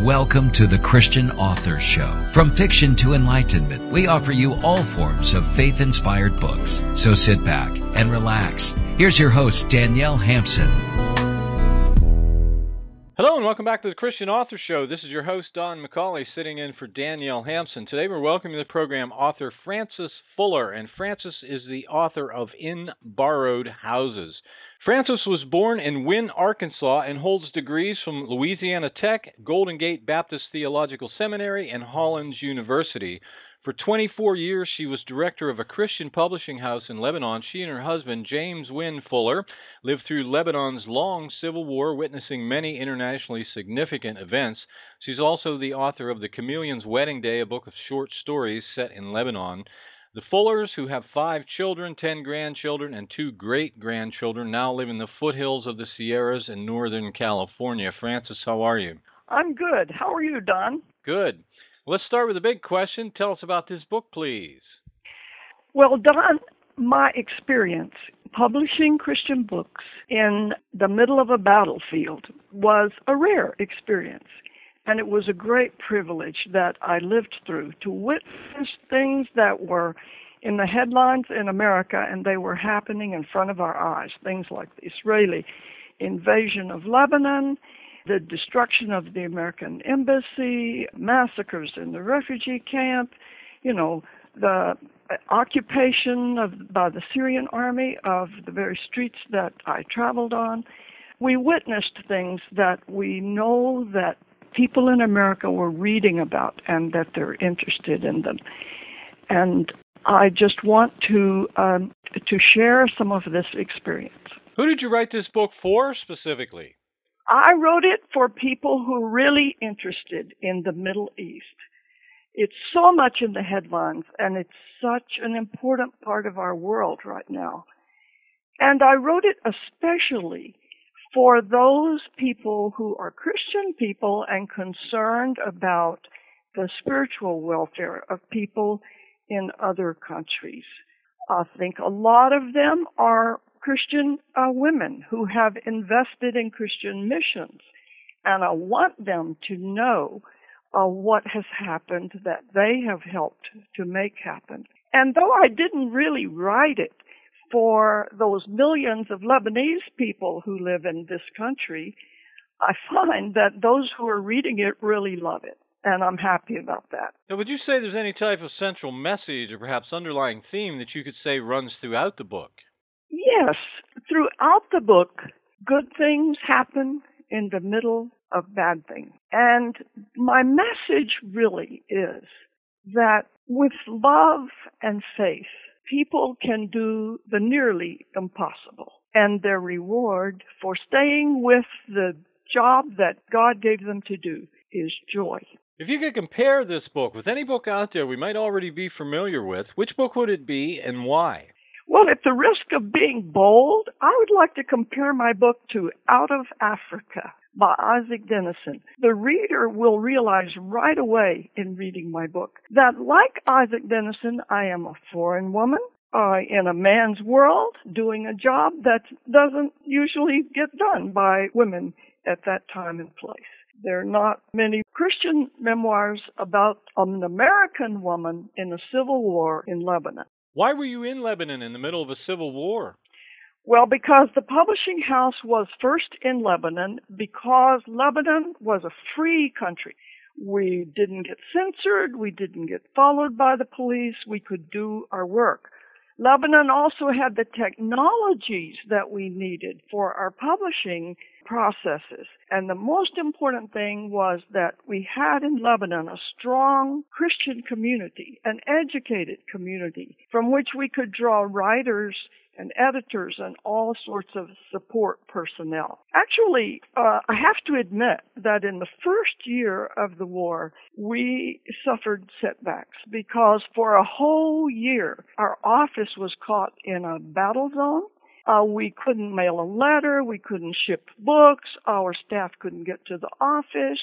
Welcome to the Christian Author Show. From fiction to enlightenment, we offer you all forms of faith-inspired books. So sit back and relax. Here's your host, Danielle Hampson. Hello and welcome back to the Christian Author Show. This is your host, Don McCauley, sitting in for Danielle Hampson. Today we're welcoming to the program author Frances Fuller, and Frances is the author of In Borrowed Houses. Frances was born in Wynne, Arkansas, and holds degrees from Louisiana Tech, Golden Gate Baptist Theological Seminary, and Hollins University. For 24 years, she was director of a Christian publishing house in Lebanon. She and her husband, James Wynne Fuller, lived through Lebanon's long civil war, witnessing many internationally significant events. She's also the author of The Chameleon's Wedding Day, a book of short stories set in Lebanon. The Fullers, who have 5 children, 10 grandchildren, and 2 great-grandchildren, now live in the foothills of the Sierras in Northern California. Frances, how are you? I'm good. How are you, Don? Good. Let's start with a big question. Tell us about this book, please. Well, Don, my experience publishing Christian books in the middle of a battlefield was a rare experience. And it was a great privilege that I lived through to witness things that were in the headlines in America, and they were happening in front of our eyes. Things like the Israeli invasion of Lebanon, the destruction of the American embassy, massacres in the refugee camp, the occupation by the Syrian army of the very streets that I traveled on. We witnessed things that we know that people in America were reading about and that they're interested in them. And I just want to share some of this experience. Who did you write this book for specifically? I wrote it for people who are really interested in the Middle East. It's so much in the headlines, and it's such an important part of our world right now. And I wrote it especially for those people who are Christian people and concerned about the spiritual welfare of people in other countries. I think a lot of them are Christian women who have invested in Christian missions, and I want them to know what has happened that they have helped to make happen. And though I didn't really write it for those millions of Lebanese people who live in this country, I find that those who are reading it really love it, and I'm happy about that. Now, would you say there's any type of central message or perhaps underlying theme that you could say runs throughout the book? Yes. Throughout the book, good things happen in the middle of bad things. And my message really is that with love and faith, people can do the nearly impossible. And their reward for staying with the job that God gave them to do is joy. If you could compare this book with any book out there we might already be familiar with, which book would it be and why? Well, at the risk of being bold, I would like to compare my book to Out of Africa by Isaac Denison. The reader will realize right away in reading my book that, like Isaac Denison, I am a foreign woman in a man's world doing a job that doesn't usually get done by women at that time and place. There are not many Christian memoirs about an American woman in a civil war in Lebanon. Why were you in Lebanon in the middle of a civil war? Well, because the publishing house was first in Lebanon, because Lebanon was a free country. We didn't get censored. We didn't get followed by the police. We could do our work. Lebanon also had the technologies that we needed for our publishing processes. And the most important thing was that we had in Lebanon a strong Christian community, an educated community, from which we could draw writers and editors and all sorts of support personnel. Actually, I have to admit that in the first year of the war, we suffered setbacks because for a whole year, our office was caught in a battle zone. We couldn't mail a letter. We couldn't ship books. Our staff couldn't get to the office.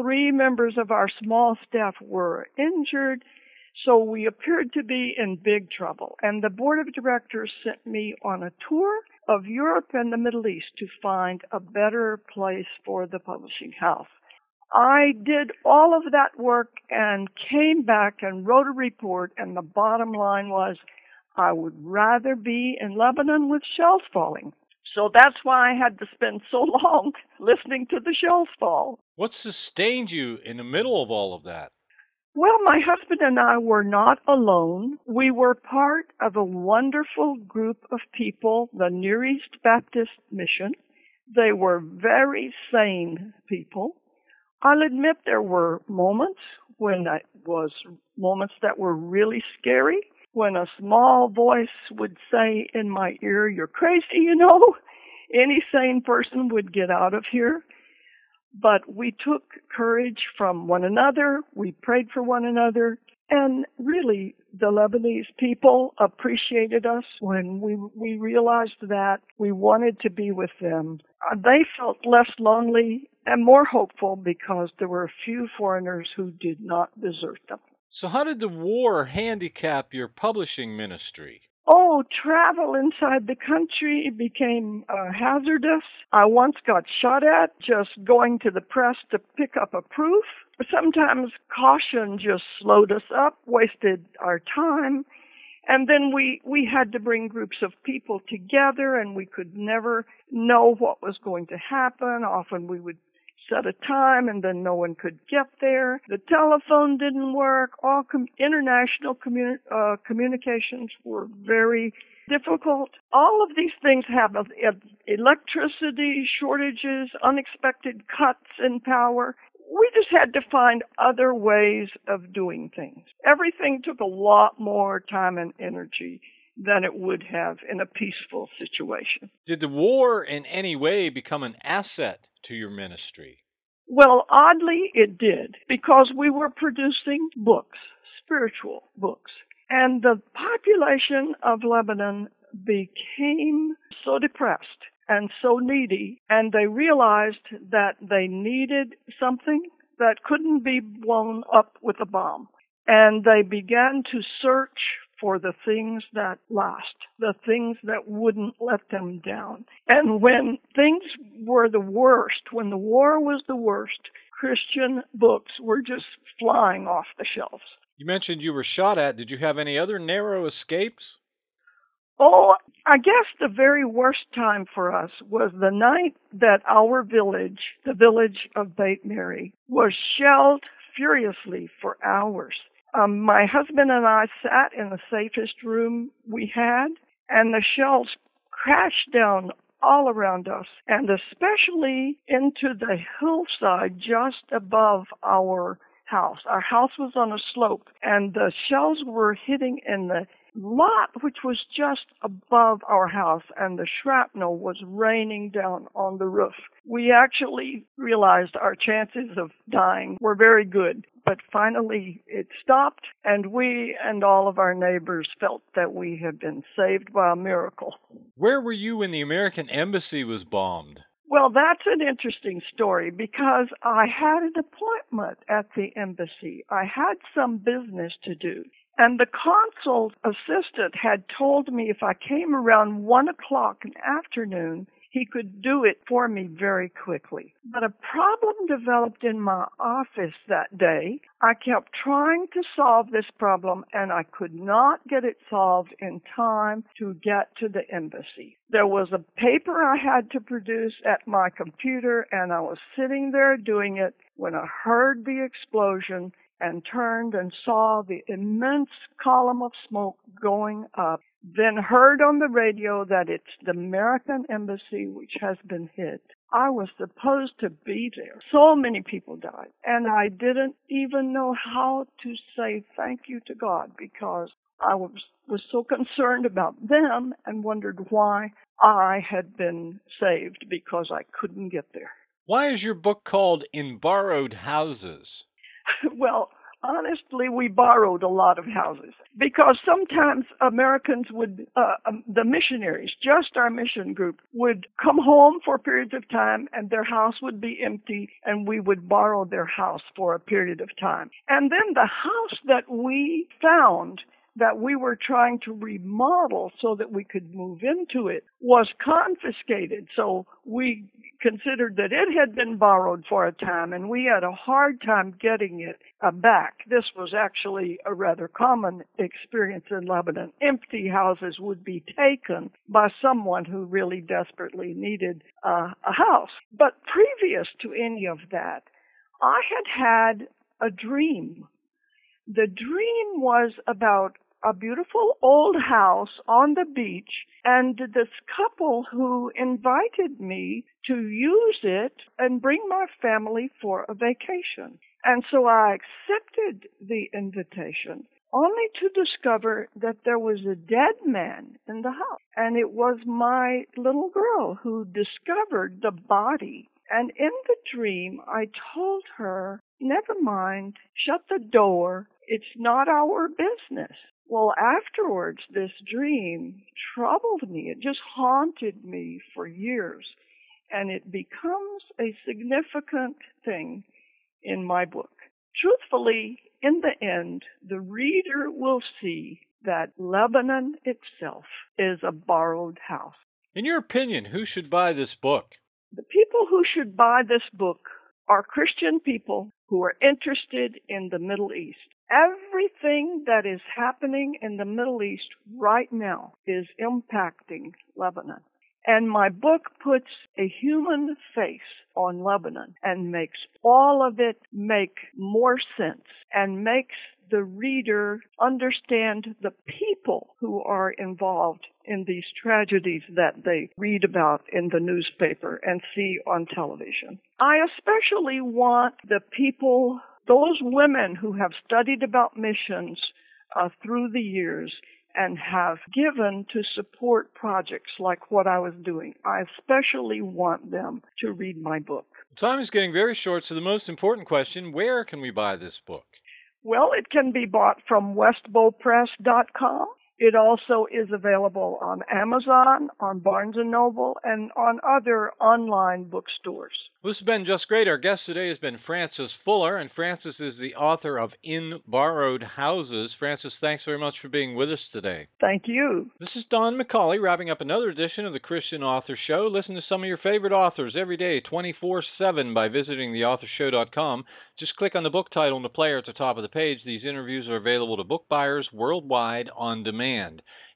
3 members of our small staff were injured. So we appeared to be in big trouble. And the board of directors sent me on a tour of Europe and the Middle East to find a better place for the publishing house. I did all of that work and came back and wrote a report, and the bottom line was I would rather be in Lebanon with shells falling. So that's why I had to spend so long listening to the shells fall. What sustained you in the middle of all of that? Well, my husband and I were not alone. We were part of a wonderful group of people, the Near East Baptist Mission. They were very sane people. I'll admit there were moments moments that were really scary, when a small voice would say in my ear, "You're crazy, you know." Any sane person would get out of here. But we took courage from one another. We prayed for one another. And really, the Lebanese people appreciated us when we realized that we wanted to be with them. They felt less lonely and more hopeful because there were a few foreigners who did not desert them. So how did the war handicap your publishing ministry? Oh, travel inside the country became hazardous. I once got shot at just going to the press to pick up a proof. Sometimes caution just slowed us up, wasted our time. And then we had to bring groups of people together, and we could never know what was going to happen. Often we would set a time, and then no one could get there. The telephone didn't work. All international communications were very difficult. All of these things happened. Electricity shortages, unexpected cuts in power. We just had to find other ways of doing things. Everything took a lot more time and energy than it would have in a peaceful situation. Did the war in any way become an asset to your ministry? Well, oddly, it did, because we were producing books, spiritual books. And the population of Lebanon became so depressed and so needy, and they realized that they needed something that couldn't be blown up with a bomb. And they began to search for the things that last, the things that wouldn't let them down. And when things were the worst, when the war was the worst, Christian books were just flying off the shelves. You mentioned you were shot at. Did you have any other narrow escapes? Oh, I guess the very worst time for us was the night that our village, the village of Beit Mary, was shelled furiously for hours. My husband and I sat in the safest room we had, and the shells crashed down all around us, and especially into the hillside just above our house. Our house was on a slope, and the shells were hitting in the lot which was just above our house, and the shrapnel was raining down on the roof. We actually realized our chances of dying were very good, but finally it stopped, and we and all of our neighbors felt that we had been saved by a miracle. Where were you when the American embassy was bombed? Well, that's an interesting story because I had an appointment at the embassy. I had some business to do. And the consul assistant had told me if I came around 1 o'clock in the afternoon, he could do it for me very quickly. But a problem developed in my office that day. I kept trying to solve this problem, and I could not get it solved in time to get to the embassy. There was a paper I had to produce at my computer, and I was sitting there doing it when I heard the explosion and turned and saw the immense column of smoke going up, then heard on the radio that it's the American embassy which has been hit. I was supposed to be there. So many people died, and I didn't even know how to say thank you to God because I was so concerned about them and wondered why I had been saved because I couldn't get there. Why is your book called In Borrowed Houses? Well, honestly, we borrowed a lot of houses because sometimes Americans would, the missionaries, just our mission group, would come home for periods of time and their house would be empty and we would borrow their house for a period of time. And then the house that we found that we were trying to remodel so that we could move into it was confiscated. So we considered that it had been borrowed for a time, and we had a hard time getting it back. This was actually a rather common experience in Lebanon. Empty houses would be taken by someone who really desperately needed a house. But previous to any of that, I had a dream. The dream was about a beautiful old house on the beach and this couple who invited me to use it and bring my family for a vacation. And so I accepted the invitation, only to discover that there was a dead man in the house. And it was my little girl who discovered the body. And in the dream, I told her, never mind, shut the door. It's not our business. Well, afterwards, this dream troubled me. It just haunted me for years. And it becomes a significant thing in my book. Truthfully, in the end, the reader will see that Lebanon itself is a borrowed house. In your opinion, who should buy this book? The people who should buy this book are Christian people who are interested in the Middle East. Everything that is happening in the Middle East right now is impacting Lebanon. And my book puts a human face on Lebanon and makes all of it make more sense and makes the reader understand the people who are involved in these tragedies that they read about in the newspaper and see on television. I especially want the people, those women who have studied about missions through the years and have given to support projects like what I was doing. I especially want them to read my book. Time is getting very short, so the most important question, where can we buy this book? Well, it can be bought from westbowpress.com. It also is available on Amazon, on Barnes & Noble, and on other online bookstores. This has been just great. Our guest today has been Frances Fuller, and Frances is the author of In Borrowed Houses. Frances, thanks very much for being with us today. Thank you. This is Don McCauley, wrapping up another edition of the Christian Author Show. Listen to some of your favorite authors every day, 24/7, by visiting theauthorshow.com. Just click on the book title in the player at the top of the page. These interviews are available to book buyers worldwide on demand.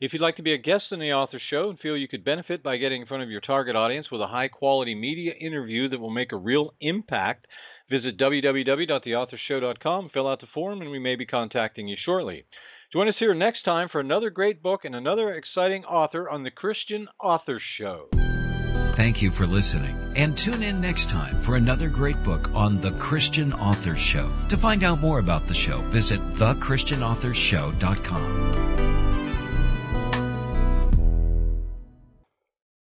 If you'd like to be a guest on the Author Show and feel you could benefit by getting in front of your target audience with a high-quality media interview that will make a real impact, visit www.theauthorshow.com, fill out the form, and we may be contacting you shortly. Join us here next time for another great book and another exciting author on the Christian Author Show. Thank you for listening, and tune in next time for another great book on The Christian Author Show. To find out more about the show, visit thechristianauthorsshow.com.